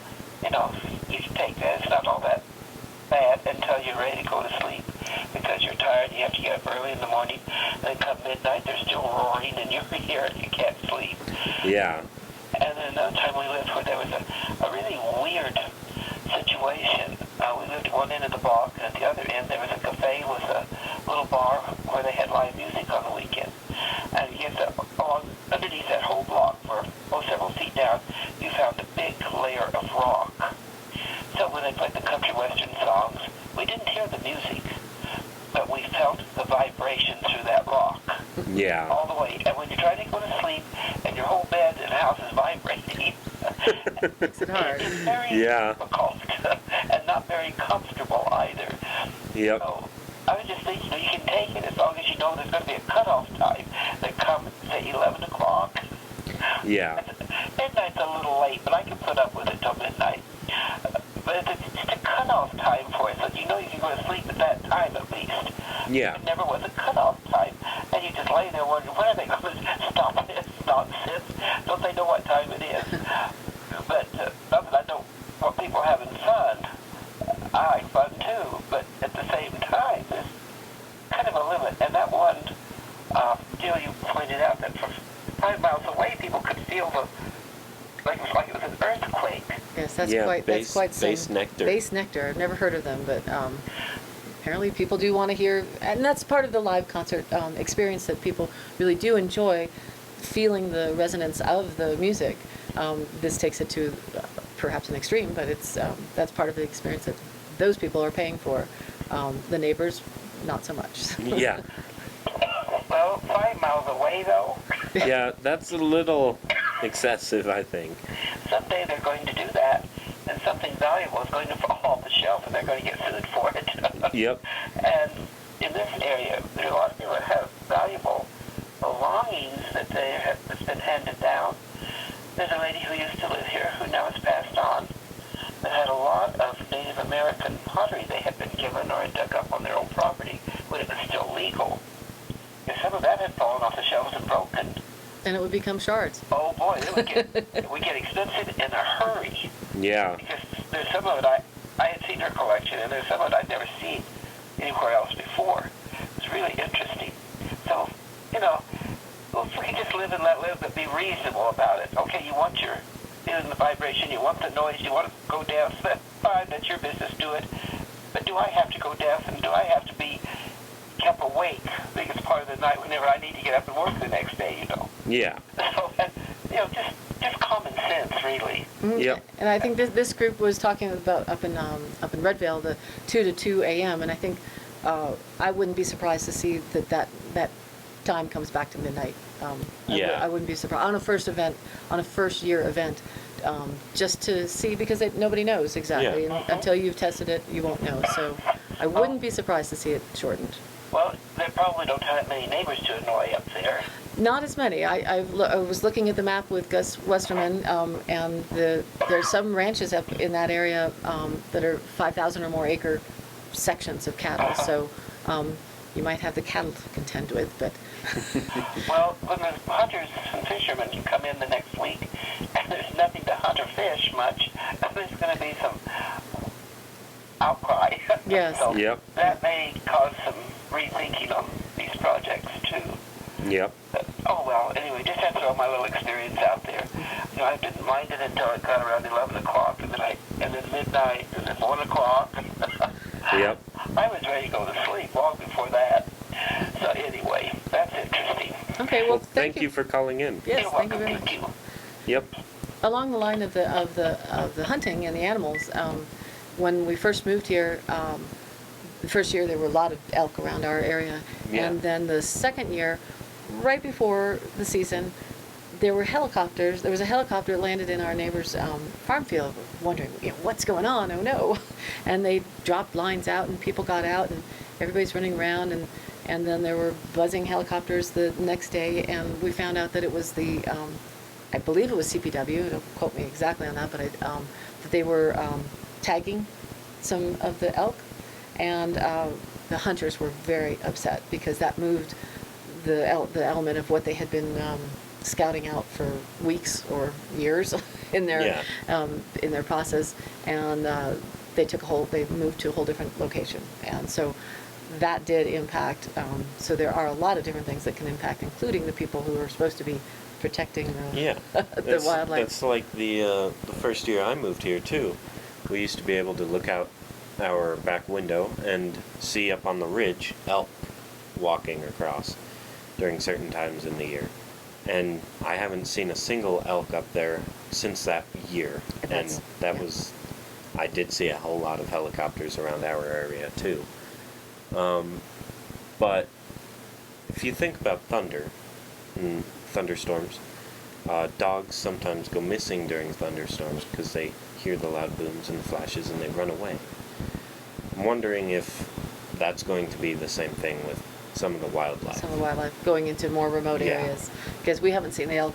S4: you can take that. It's not all that bad until you're ready to go to sleep because you're tired. You have to get up early in the morning. Then come midnight, they're still roaring in your ear and you can't sleep.
S1: Yeah.
S4: And then another time we lived where there was a really weird situation. We lived at one end of the block, and at the other end there was a cafe with a little bar where they had live music on the weekend. And yes, underneath that whole block, for several feet down, you found a big layer of rock. So when they played the country western songs, we didn't hear the music, but we felt the vibration through that rock.
S1: Yeah.
S4: All the way. And when you're trying to go to sleep and your whole bed and house is vibrating,
S2: Makes it hard.
S4: it's very difficult and not very comfortable either.
S1: Yep.
S4: So I was just thinking, you can take it as long as you know there's going to be a cutoff time that comes, say, 11 o'clock.
S1: Yeah.
S4: Midnight's a little late, but I can put up with it till midnight. But it's just a cutoff time for it, so you know you can go to sleep at that time at least.
S1: Yeah.
S4: It never was a cutoff time. And you just lay there wondering, when are they going to stop this nonsense? Don't they know what time it is? But not that I don't want people having fun. I like fun too, but at the same time, there's kind of a limit. And that one deal you pointed out that from 5 miles away, people could feel it was an earthquake.
S2: Yes, that's
S1: bass,
S2: quite some
S1: bass nectar.
S2: Bass nectar. I've never heard of them, but apparently people do want to hear, and that's part of the live concert experience that people really do enjoy, feeling the resonance of the music. This takes it to perhaps an extreme, but that's part of the experience that those people are paying for. The neighbors, not so much.
S1: Yeah.
S4: Well, 5 miles away, though.
S1: Yeah, that's a little excessive, I think.
S4: Someday they're going to do that, and something valuable is going to fall off the shelf, and they're going to get sued for it.
S1: Yep.
S4: And in this area, there are a lot of people that have valuable belongings that's been handed down. There's a lady who used to live here who now has passed on that had a lot of Native American pottery they had been given or had dug up on their own property when it was still legal. And some of that had fallen off the shelves and broken.
S2: And it would become shards.
S4: Oh boy, it would get expensive in a hurry.
S1: Yeah.
S4: Because there's some of it I had seen her collection, and there's some of it I'd never seen anywhere else before. It's really interesting. So, if we can just live and let live, but be reasonable about it. Okay, you want your feeling the vibration, you want the noise, you want to go deaf, that's fine, that's your business, do it. But do I have to go deaf, and do I have to be kept awake the biggest part of the night whenever I need to get up and work the next day,
S1: Yeah.
S4: So, just common sense, really.
S2: Mm-hmm.
S1: Yep.
S2: And I think this group was talking about up in Redvale, the 2 to 2 a.m. And I think I wouldn't be surprised to see that time comes back to midnight. I wouldn't be surprised on a first year event, just to see, because nobody knows exactly.
S1: Yeah.
S2: And until you've tested it, you won't know. So I wouldn't be surprised to see it shortened.
S4: Well, they probably don't have that many neighbors to annoy up there.
S2: Not as many. I was looking at the map with Gus Westerman, and there's some ranches up in that area that are 5,000 or more acre sections of cattle. So you might have the cattle to contend with, but.
S4: Well, when the hunters and fishermen come in the next week, and there's nothing to hunt or fish much, there's going to be some outcry.
S2: Yes.
S4: So
S1: Yep.
S4: that may cause some rethinking on these projects too.
S1: Yep.
S4: Oh well, anyway, just had to throw my little experience out there. I didn't mind it until it got around 11 o'clock, and then midnight, and then 1 o'clock.
S1: Yep.
S4: I was ready to go to sleep long before that. So anyway, that's interesting.
S2: Okay. Well,
S1: Thank you for calling in.
S2: Yes,
S4: You're
S2: thank you
S4: welcome.
S2: very much.
S4: Thank you.
S1: Yep.
S2: Along the line of the hunting and the animals, when we first moved here, the first year there were a lot of elk around our area,
S1: Yeah.
S2: and then the second year, right before the season, there were helicopters. There was a helicopter that landed in our neighbor's farm field, wondering, what's going on? Oh no! And they dropped lines out, and people got out, and everybody's running around, and then there were buzzing helicopters the next day, and we found out that it was I believe it was CPW. Don't quote me exactly on that, but that they were tagging some of the elk, and the hunters were very upset because that moved the element of what they had been scouting out for weeks or years in their process, and they moved to a whole different location, and so that did impact. So there are a lot of different things that can impact, including the people who are supposed to be protecting the wildlife.
S1: That's like the first year I moved here too. We used to be able to look out our back window and see up on the ridge elk walking across during certain times in the year. And I haven't seen a single elk up there since that year. And I did see a whole lot of helicopters around our area too. But if you think about thunder and thunderstorms, dogs sometimes go missing during thunderstorms because they hear the loud booms and the flashes and they run away. I'm wondering if that's going to be the same thing with some of the wildlife.
S2: Some of the wildlife going into more remote areas, because we haven't seen the elk.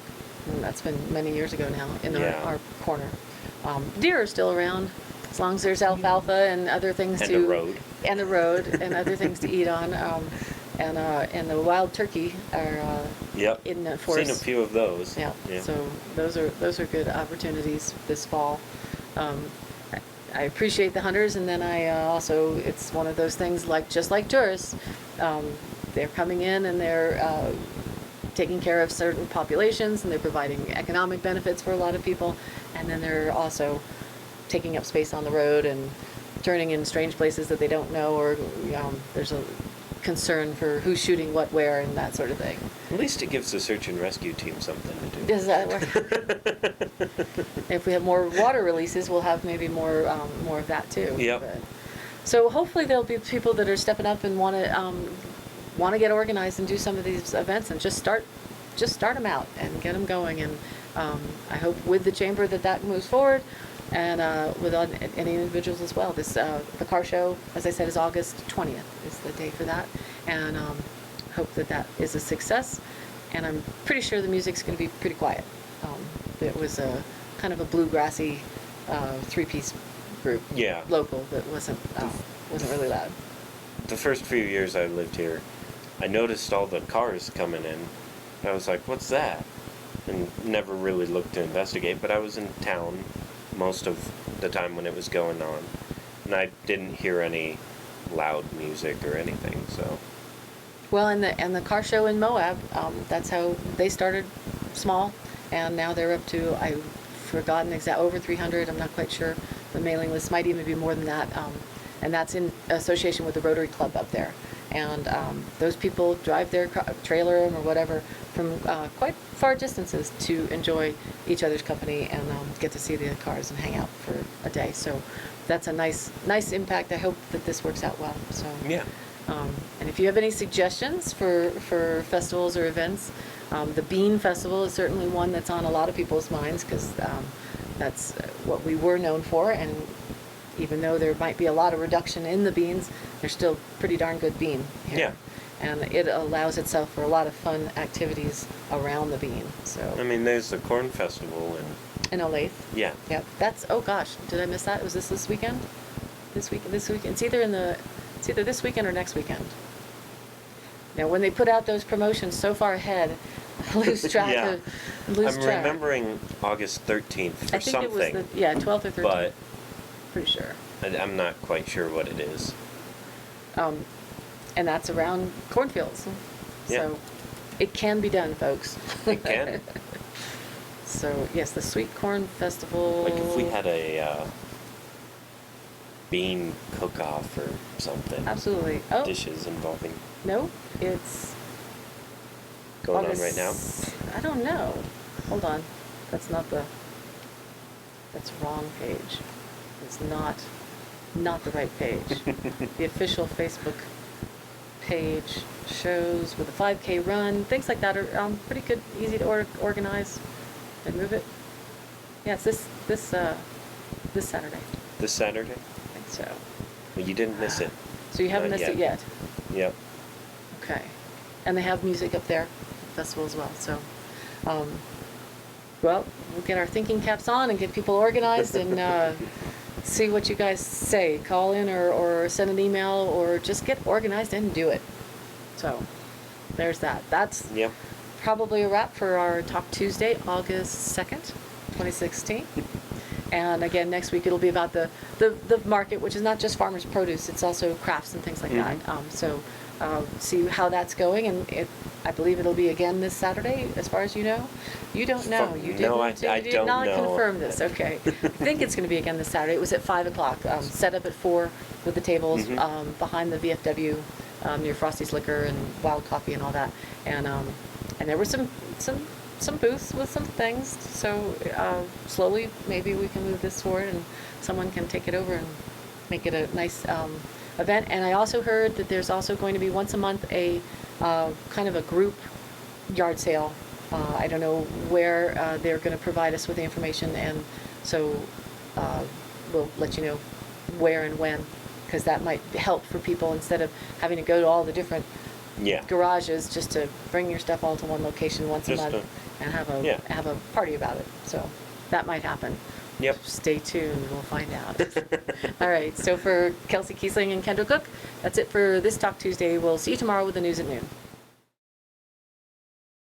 S2: That's been many years ago now in our corner. Deer are still around, as long as there's alfalfa and other things
S1: and the road
S2: and other things to eat on. And the wild turkey are in the forest.
S1: Seen a few of those.
S2: Yeah. So those are good opportunities this fall. I appreciate the hunters, and then I also, it's one of those things just like tourists, they're coming in and they're taking care of certain populations, and they're providing economic benefits for a lot of people, and then they're also taking up space on the road and turning in strange places that they don't know, or there's a concern for who's shooting what where and that sort of thing.
S1: At least it gives the search and rescue team something to do.
S2: Does that work? If we have more water releases, we'll have maybe more of that too.
S1: Yep.
S2: So hopefully there'll be people that are stepping up and want to get organized and do some of these events and just start them out and get them going. And I hope with the chamber that moves forward, and with any individuals as well. The car show, as I said, is August 20th is the day for that, and hope that is a success. And I'm pretty sure the music's going to be pretty quiet. It was a kind of a bluegrassy three-piece group, local, that wasn't really loud.
S1: The first few years I lived here, I noticed all the cars coming in. I was like, "What's that?" And never really looked to investigate. But I was in town most of the time when it was going on, and I didn't hear any loud music or anything. So,
S2: well, and the car show in Moab, that's how they started small, and now they're up to, I've forgotten over 300. I'm not quite sure. The mailing list might even be more than that, and that's in association with the Rotary Club up there. And those people drive their trailer or whatever from quite far distances to enjoy each other's company and get to see the cars and hang out for a day. So that's a nice impact. I hope that this works out well. So and if you have any suggestions for festivals or events, the Bean Festival is certainly one that's on a lot of people's minds, because that's what we were known for. And even though there might be a lot of reduction in the beans, there's still pretty darn good bean here. Yeah. And it allows itself for a lot of fun activities around the bean. So
S1: I mean, there's the Corn Festival
S2: in Olathe.
S1: Yeah.
S2: Yep. That's, oh gosh, did I miss that? Was this weekend? This weekend. It's either this weekend or next weekend. Now, when they put out those promotions so far ahead, I lose track of. I'm
S1: remembering August 13th for something.
S2: I think it was 12th or 13th.
S1: But
S2: pretty sure.
S1: I'm not quite sure what it is.
S2: And that's around cornfields. So it can be done, folks.
S1: It can.
S2: So, yes, the Sweet Corn Festival.
S1: Like if we had a bean cook-off or something.
S2: Absolutely.
S1: Dishes involving.
S2: No, it's
S1: going
S2: August,
S1: on right now.
S2: I don't know. Hold on. That's wrong page. It's not the right page. The official Facebook page shows with a 5K run. Things like that are pretty good, easy to organize and move it. Yeah, it's this Saturday.
S1: This Saturday?
S2: I think so.
S1: Well, you didn't miss it.
S2: So you haven't missed it yet?
S1: Yep.
S2: Okay. And they have music up there, festival as well. So, well, we'll get our thinking caps on and get people organized and see what you guys say. Call in or send an email or just get organized and do it. So there's that. That's
S1: Yep.
S2: probably a wrap for our Talk Tuesday, August 2nd, 2016. And again, next week it'll be about the market, which is not just farmers' produce, it's also crafts and things like that. So see how that's going, and I believe it'll be again this Saturday, as far as you know. You don't know. You didn't,
S1: No, I
S2: you did
S1: don't
S2: not
S1: know.
S2: confirm this. Okay. I think it's going to be again this Saturday. It was at 5 o'clock. Set up at 4 with the tables behind the VFW near Frosty's Liquor and Wild Coffee and all that. And there were some booths with some things. So slowly, maybe we can move this forward and someone can take it over and make it a nice event. And I also heard that there's also going to be once a month a kind of a group yard sale. I don't know where they're going to provide us with the information, and so we'll let you know where and when, because that might help for people instead of having to go to all the different garages, just to bring your stuff all to one location once a month and have a party about it. So that might happen.
S1: Yep.
S2: Stay tuned, we'll find out. All right, so for Kelsey Kiesling and Kendra Cook, that's it for this Talk Tuesday. We'll see you tomorrow with the news at noon.